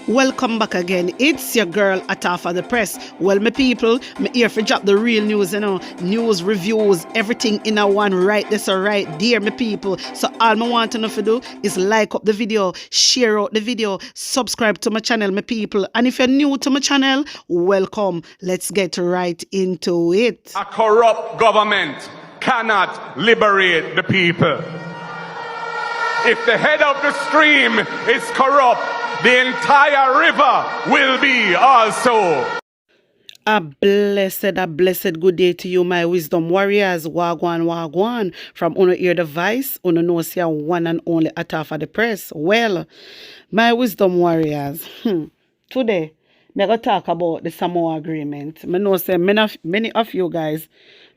Welcome back again. It's your girl Atafa the Press. Well, my people, me here for drop the real news, news, reviews, everything in a one right this or right there, my people. So all I want to know to do is like up the video, share out the video, subscribe to my channel, my people. And if you're new to my channel, welcome. Let's get right into it. A corrupt government cannot liberate the people. If the head of the stream is corrupt, the entire river will be also. A blessed good day to you, my wisdom warriors. Wagwan. From Uno Ear Device, Uno Nosia one and only Atafa the Press. Well, my wisdom warriors, today, I'm going to talk about the Samoa agreement. I know say many of you guys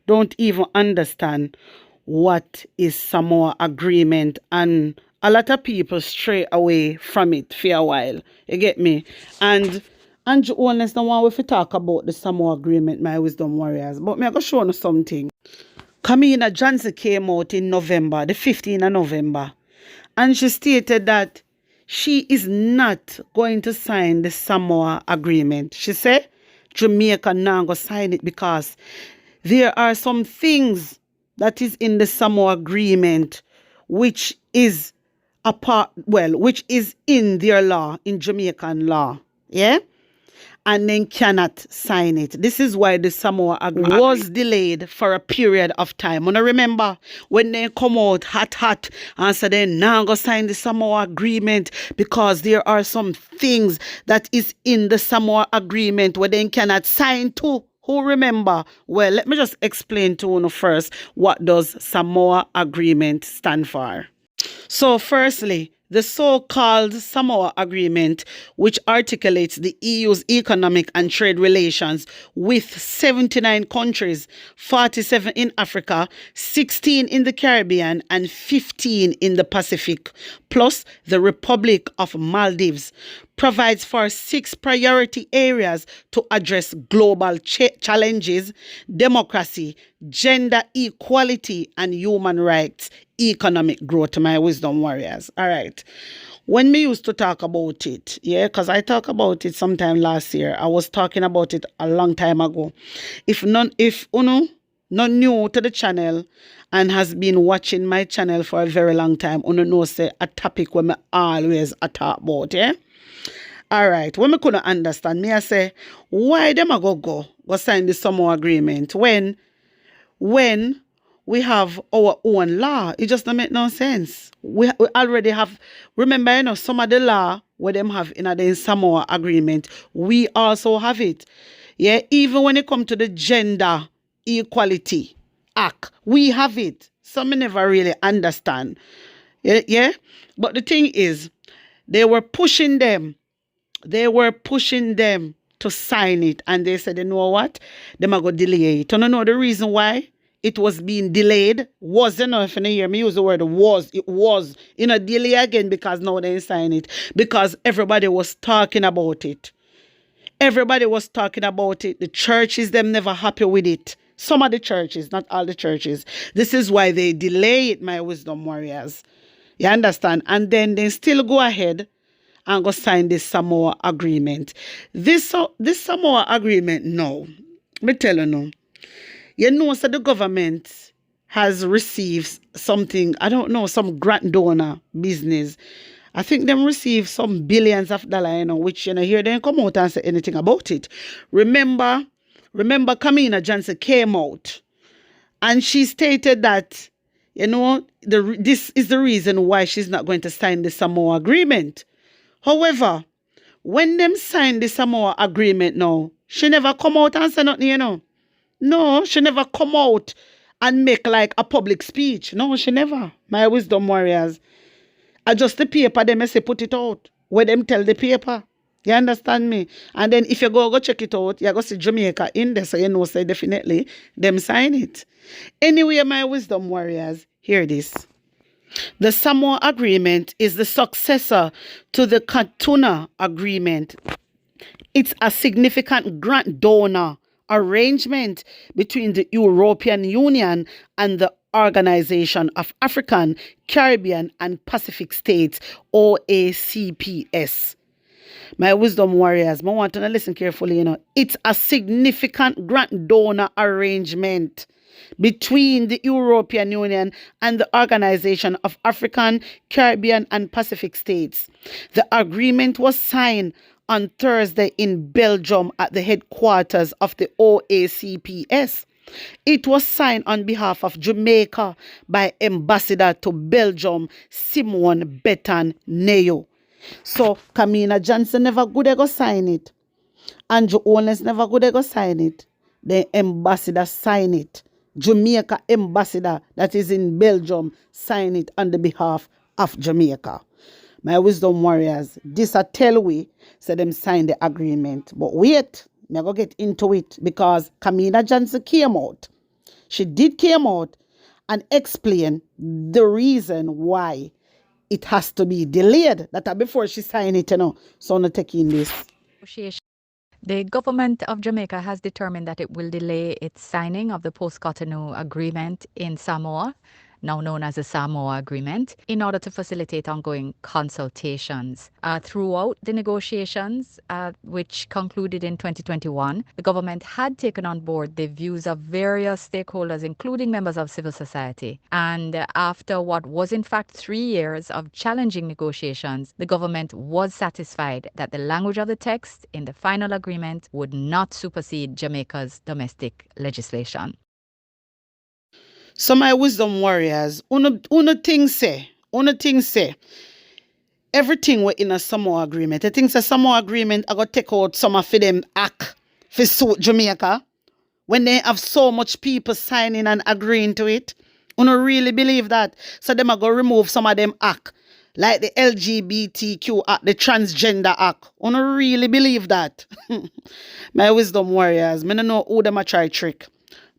don't even understand what is Samoa agreement, and a lot of people stray away from it for a while. You get me? And Andrew Owens don't want to talk about the Samoa agreement, my wisdom warriors. But me I go show you something. Kamina Johnson came out in November, the 15th of November, and she stated that she is not going to sign the Samoa agreement. She said Jamaica not going to sign it because there are some things that is in the Samoa agreement which is which is in their law, in Jamaican law. Yeah? And then cannot sign it. This is why the Samoa agreement was delayed for a period of time. And I remember when they come out hot and say they now go sign the Samoa agreement because there are some things that is in the Samoa agreement where they cannot sign to. Who remember? Well, let me just explain to you first what does Samoa agreement stand for. So firstly, the so-called Samoa Agreement, which articulates the EU's economic and trade relations with 79 countries, 47 in Africa, 16 in the Caribbean, and 15 in the Pacific, plus the Republic of Maldives, provides for 6 priority areas to address global challenges: democracy, gender equality, and human rights, economic growth, my wisdom warriors. All right. When me used to talk about it, because I talked about it sometime last year. I was talking about it a long time ago. If uno not new to the channel and has been watching my channel for a very long time, uno knows say a topic where me always talk about, yeah? All right, when me couldn't understand, me I say, why them a go sign the Samoa agreement when we have our own law? It just don't make no sense. We already have, remember, some of the law where them have in the Samoa agreement, we also have it. Yeah, even when it comes to the Gender Equality Act, we have it. Some never really understand. Yeah, but the thing is, they were pushing them to sign it, and they said, you know what? They might go delay it. You don't know the reason why it was being delayed? Was, if you hear me use the word was, it was in a delay again because now they sign it. Because everybody was talking about it. Everybody was talking about it. The churches, them never happy with it. Some of the churches, not all the churches. This is why they delay it, my wisdom warriors. You understand? And then they still go ahead and go sign this Samoa agreement. This Samoa agreement, no. Me tell you no. You know, so the government has received something, I don't know, some grant donor business. I think them receive some billions of dollars, which, here they didn't come out and say anything about it. Remember Kamina Johnson came out and she stated that, this is the reason why she's not going to sign the Samoa agreement. However, when them signed the Samoa agreement now, she never come out and say nothing, No, she never come out and make like a public speech. No, she never. My wisdom warriors. Just the paper, them say put it out. Where them tell the paper. You understand me? And then if you go check it out, you go see Jamaica in there, so say definitely them sign it. Anyway, my wisdom warriors, hear this. The Samoa Agreement is the successor to the Cotonou Agreement. It's a significant grant donor arrangement between the European Union and the Organization of African, Caribbean, and Pacific States, OACPS. My wisdom warriors, I want to listen carefully, It's a significant grant donor arrangement between the European Union and the Organization of African, Caribbean, and Pacific States. The agreement was signed on Thursday in Belgium at the headquarters of the OACPS. It was signed on behalf of Jamaica by Ambassador to Belgium, Simon Betan Neo. So, Kamina Johnson never good go sign it. Andrew Owens never good go sign it. The ambassador sign it. Jamaica ambassador that is in Belgium sign it on the behalf of Jamaica. My wisdom warriors, this a tell we, say them sign the agreement. But wait, me go get into it because Kamina Johnson came out. She did came out and explain the reason why it has to be delayed. That before she signed it, So I'm not taking this. The government of Jamaica has determined that it will delay its signing of the post-Cotonou agreement in Samoa, now known as the Samoa Agreement, in order to facilitate ongoing consultations. Throughout the negotiations, which concluded in 2021, the government had taken on board the views of various stakeholders, including members of civil society. And after what was in fact 3 years of challenging negotiations, the government was satisfied that the language of the text in the final agreement would not supersede Jamaica's domestic legislation. So my wisdom warriors, uno thing say, everything we're in a Samoa agreement. I think the Samoa agreement I got take out some of them act for suit Jamaica when they have so much people signing and agreeing to it. Uno really believe that. So them are going to remove some of them act. Like the LGBTQ act, the transgender act. Uno really believe that. My wisdom warriors, I don't know who them a try trick.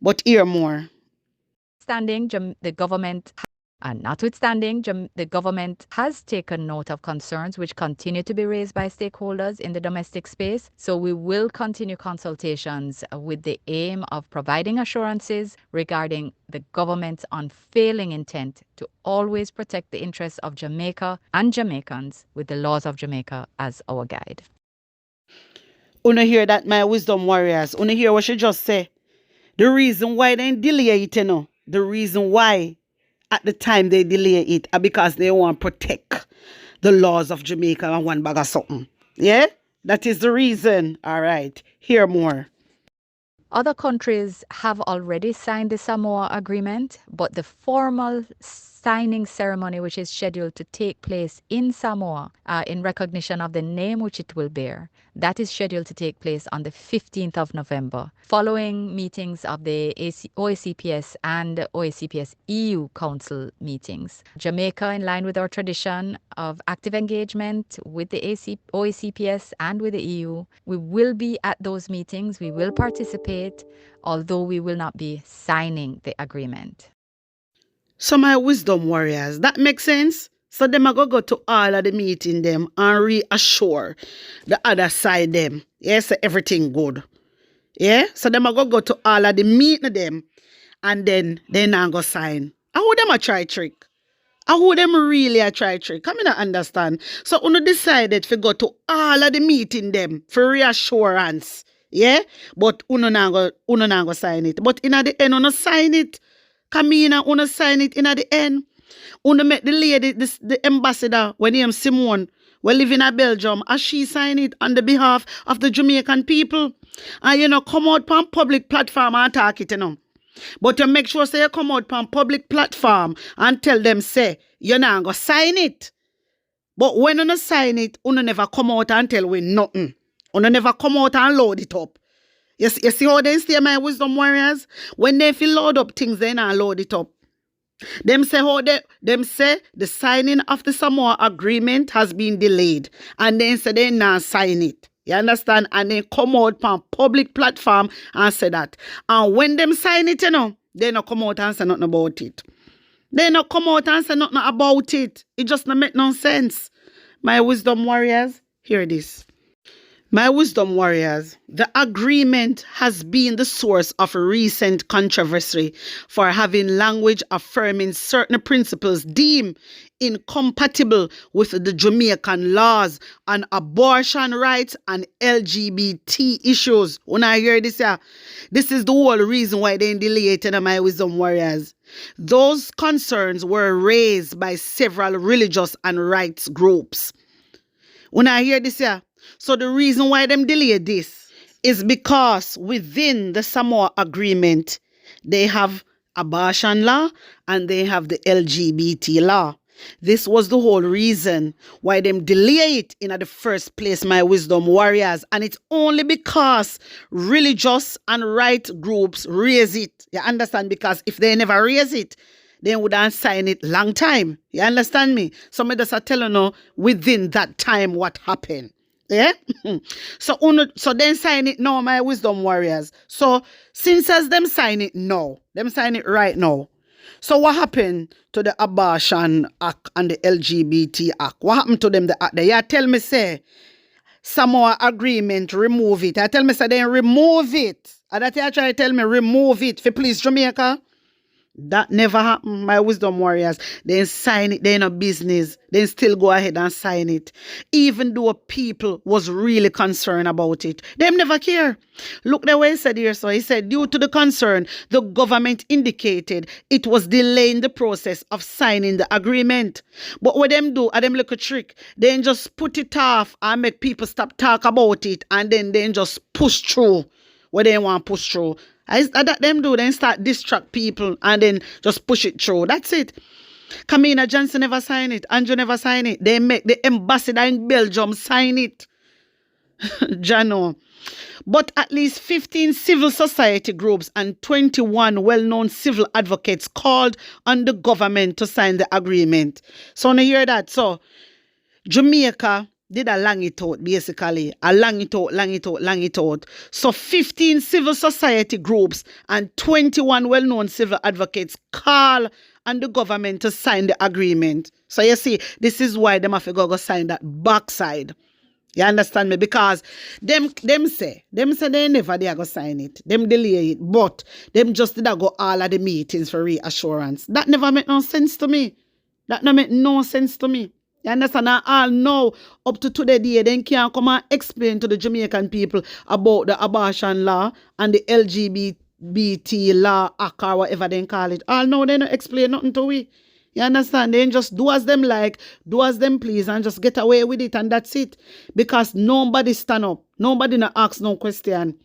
But hear more. Notwithstanding, the government has taken note of concerns which continue to be raised by stakeholders in the domestic space. So we will continue consultations with the aim of providing assurances regarding the government's unfailing intent to always protect the interests of Jamaica and Jamaicans with the laws of Jamaica as our guide. Una hear that, my wisdom warriors? Una hear what she just say? The reason why they delay it, the reason why at the time they delay it are because they want to protect the laws of Jamaica and one bag of something. Yeah? That is the reason. All right. Hear more. Other countries have already signed the Samoa Agreement, but the formal signing ceremony, which is scheduled to take place in Samoa in recognition of the name which it will bear, that is scheduled to take place on the 15th of November, following meetings of the OACPS and OACPS EU Council meetings. Jamaica, in line with our tradition of active engagement with the OACPS and with the EU, we will be at those meetings, we will participate, although we will not be signing the agreement. So my wisdom warriors, that makes sense? So them are going to go to all of the meeting them and reassure the other side them. Yeah, so everything good. Yeah? So them are going to go to all of the meeting them and then they not go sign. How them a try trick? How them really a try trick? I not understand. So uno decided to go to all of the meeting them for reassurance. Yeah? But uno not go sign it. But in the end, uno sign it. Kamina, uno sign it in at the end. Uno make the lady, the ambassador, when he am Simone, we live in Belgium, as she sign it on the behalf of the Jamaican people. And come out on public platform and talk it, But you make sure say you come out on public platform and tell them, say, you're not going to sign it. But when you sign it, you never come out and tell we nothing. You never come out and load it up. You see how they stay, my wisdom warriors? When they feel load up things, they not load it up. Them say the signing of the Samoa agreement has been delayed. And then say they not sign it. You understand? And they come out on public platform and say that. And when them sign it, they not come out and say nothing about it. They not come out and say nothing about it. It just not make no sense. My wisdom warriors, hear this. My wisdom warriors, the agreement has been the source of recent controversy for having language affirming certain principles deemed incompatible with the Jamaican laws on abortion rights and LGBT issues. When I hear this, this is the whole reason why they delay it in my wisdom warriors. Those concerns were raised by several religious and rights groups. When I hear this, so the reason why them delay this is because within the Samoa agreement, they have abortion law and they have the LGBT law. This was the whole reason why them delay it in the first place, my wisdom warriors. And it's only because religious and right groups raise it. You understand? Because if they never raise it, they wouldn't sign it long time. You understand me? Some of us are telling you within that time what happened. Yeah? So then sign it now, my wisdom warriors. So since as them sign it now, them sign it right now. So what happened to the abortion act and the LGBT act? What happened to them the act? They tell me say Samoa agreement remove it. I tell me say they remove it. And that you try to tell me remove it for please Jamaica. That never happened, my wisdom warriors. They sign it, they in a business. They still go ahead and sign it. Even though people was really concerned about it. Them never care. Look the way he said here. So he said, due to the concern, the government indicated it was delaying the process of signing the agreement. But what them do, them look a trick. They just put it off and make people stop talk about it. And then they just push through what they want to push through. That them do, then start distract people and then just push it through. That's it. Kamina Johnson never sign it. Andrew never sign it. They make the ambassador in Belgium sign it. Jano. But at least 15 civil society groups and 21 well-known civil advocates called on the government to sign the agreement. So now hear that. So Jamaica did a long it out, basically. A long it out. So 15 civil society groups and 21 well-known civil advocates call on the government to sign the agreement. So you see, this is why them have to go sign that backside. You understand me? Because them say they never they go sign it. Them delay it. But them just did go all of the meetings for reassurance. That never make no sense to me. That never make no sense to me. You understand? I all know up to today, they can't come and explain to the Jamaican people about the abortion law and the LGBT law, act or whatever they call it. All know they don't explain nothing to we. You understand? They just do as them like, do as them please, and just get away with it, and that's it. Because nobody stand up. Nobody not ask no question.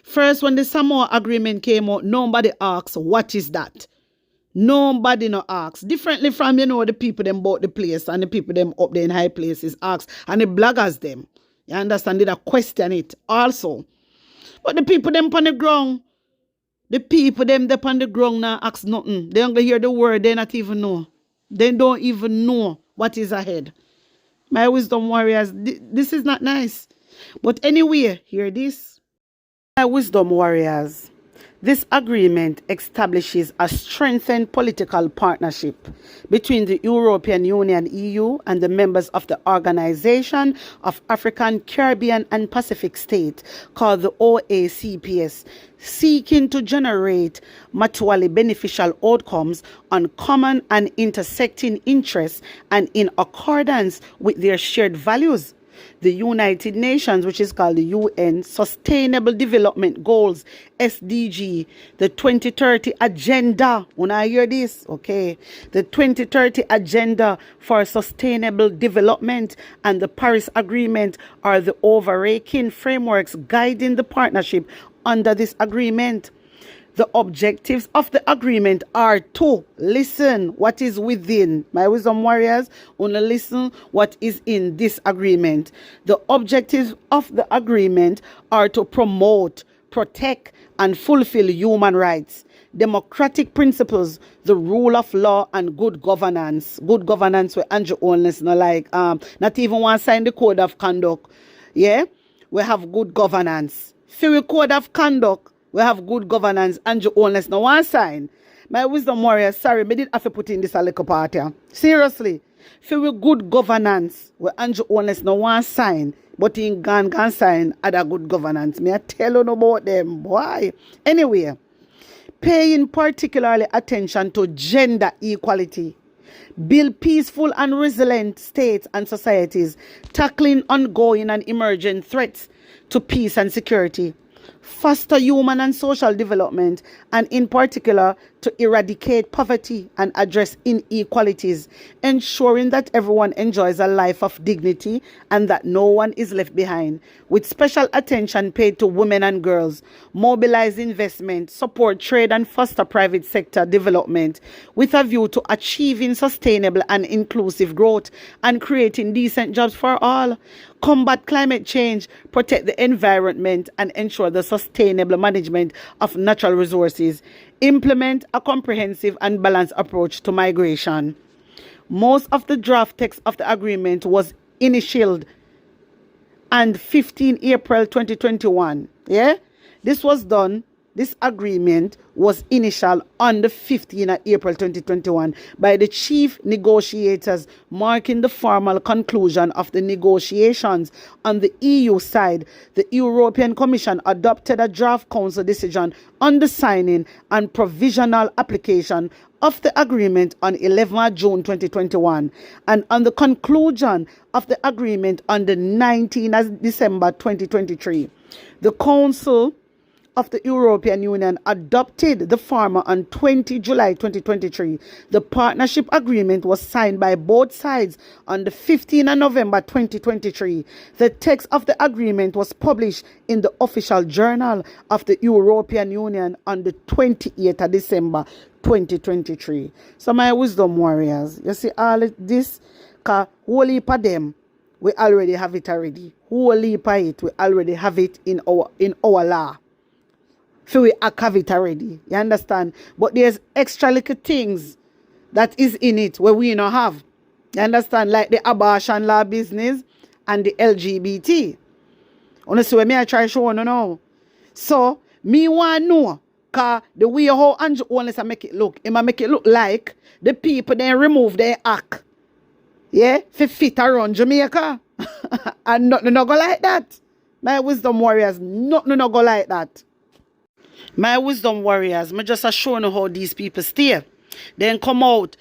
First, when the Samoa agreement came out, nobody asked, what is that? Nobody no asks. Differently from, the people them bought the place and the people them up there in high places ask. And the bloggers them. You understand? They don't question it also. But the people them on the ground, the people them on the ground now ask nothing. They don't hear the word, they not even know. They don't even know what is ahead. My wisdom warriors, this is not nice. But anyway, hear this. My wisdom warriors, this agreement establishes a strengthened political partnership between the European Union (EU) and the members of the Organization of African, Caribbean and Pacific States called the OACPS, seeking to generate mutually beneficial outcomes on common and intersecting interests and in accordance with their shared values. The United Nations, which is called the UN Sustainable Development Goals, SDG, the 2030 Agenda, when I hear this, okay, the 2030 Agenda for Sustainable Development and the Paris Agreement are the overarching frameworks guiding the partnership under this agreement. The objectives of the agreement are to listen what is within. My wisdom warriors, only listen what is in this agreement. The objectives of the agreement are to promote, protect, and fulfill human rights, democratic principles, the rule of law, and good governance. Good governance with Andrew Oldness, not even one sign the code of conduct. Yeah, we have good governance. Through code of conduct, we have good governance, and your owners no one sign. My wisdom warrior, sorry, me did have to put in this a little part here. Seriously, for good governance, we and your owners no one sign, but in gan sign other good governance. Me I tell you about them, boy. Anyway, paying particularly attention to gender equality, Build peaceful and resilient states and societies, tackling ongoing and emerging threats to peace and security. Foster human and social development, and in particular to eradicate poverty and address inequalities, ensuring that everyone enjoys a life of dignity and that no one is left behind, with special attention paid to women and girls. Mobilize investment, support trade and foster private sector development with a view to achieving sustainable and inclusive growth and creating decent jobs for all. Combat climate change, protect the environment and ensure the sustainable management of natural resources. Implement a comprehensive and balanced approach to migration. Most of the draft text of the agreement was initialed on 15 April 2021. Yeah? This agreement was initial on the 15th of April 2021 by the chief negotiators, marking the formal conclusion of the negotiations. On the EU side, the European Commission adopted a draft council decision on the signing and provisional application of the agreement on 11th June 2021 and on the conclusion of the agreement on the 19th of December 2023. The Council of the European Union adopted the former on 20 July 2023. The partnership agreement was signed by both sides on the 15th of November 2023. The text of the agreement was published in the official journal of the European Union on the 28th of December 2023. So my wisdom warriors, you see all this, because whole heap of them, we already have it already. Whole heap of it, we already have it in our law. So we have it already. You understand? But there's extra little things that is in it where we don't have. You understand? Like the abortion law business and the LGBT. Honestly, when I try show you now. So, me want to know, because the way how Andrew Honest make it look, it make it look like the people then remove their act. Yeah? For fit around Jamaica. And nothing no go like that. My wisdom warriors, nothing no go like that. My wisdom warriors, me just showing you how these people stay. Then come out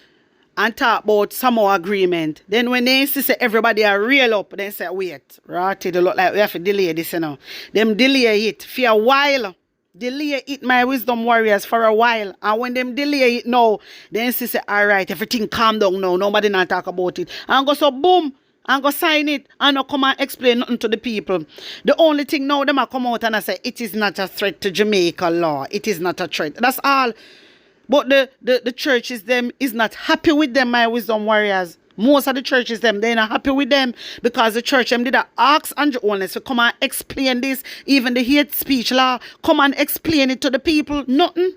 and talk about Samoa agreement. Then when they see say everybody are real up, then say, wait, right, it look like we have to delay this, you know. Them delay it for a while. Delay it, my wisdom warriors, for a while. And when them delay it now, then say, all right, everything calm down now. Nobody not talk about it. And go so boom. And go sign it and not come and explain nothing to the people. The only thing now them are come out and I say it is not a threat to Jamaica law. It is not a threat. That's all. But the churches them is not happy with them, my wisdom warriors. Most of the churches them, they're not happy with them because the church them did ask Andrew Honest to come and explain this. Even the hate speech law, come and explain it to the people. Nothing.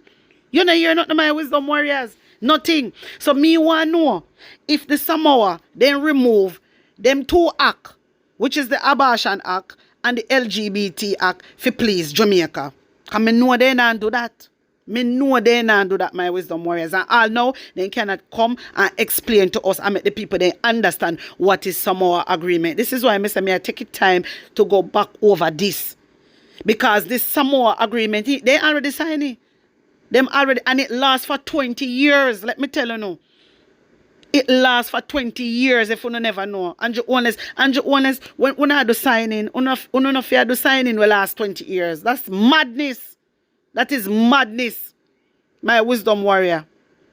You know hear nothing, my wisdom warriors. Nothing. So me want to know if the Samoa then remove them two act, which is the Abortion Act and the LGBT Act, for please Jamaica. Because me know they not do that. Me know they not do that, my wisdom warriors. And all now, they cannot come and explain to us and make the people they understand what is Samoa agreement. This is why I say I take it time to go back over this. Because this Samoa agreement, they already signed it. Them already, and it lasts for 20 years. Let me tell you now. It lasts for 20 years if you never know. Andrew Honest, when I do signing, if you do signing will last 20 years. That's madness. That is madness. My wisdom warrior.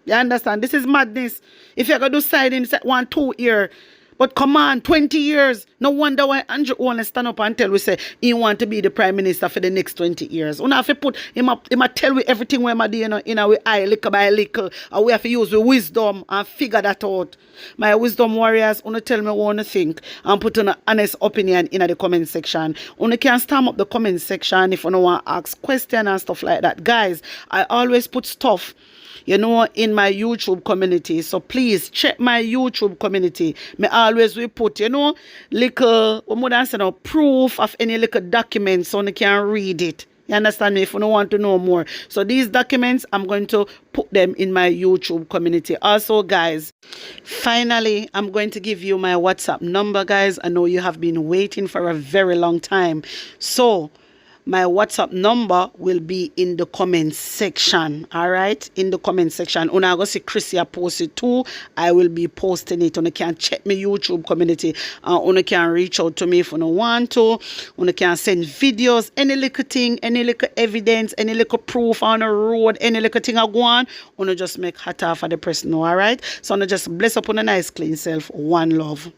You understand? This is madness. If you're going to do signing, it's 1, 2 years. But come on, 20 years. No wonder why Andrew Honest stand up and tell we say he want to be the prime minister for the next 20 years. We have to put him tell we everything we do in our eye, little by little. And we have to use the wisdom and figure that out. My wisdom warriors, tell me what you think and put an honest opinion in the comment section. You can stamp up the comment section if you want to ask questions and stuff like that. Guys, I always put stuff in my YouTube community. So please check my YouTube community. Me always we put, little, proof of any little documents so you can read it. You understand me? If you don't want to know more. So these documents, I'm going to put them in my YouTube community. Also, guys, finally, I'm going to give you my WhatsApp number, guys. I know you have been waiting for a very long time. So My WhatsApp number will be in the comment section. All right, in the comment section. Una go see Chrissy post it too. I will be posting it. Una can check my YouTube community. Una can reach out to me if you want to. Una can send videos, any little thing, any little evidence, any little proof on the road, any little thing I go on. Una just make hat for the person. All right. So una just bless up on a nice clean self. One love.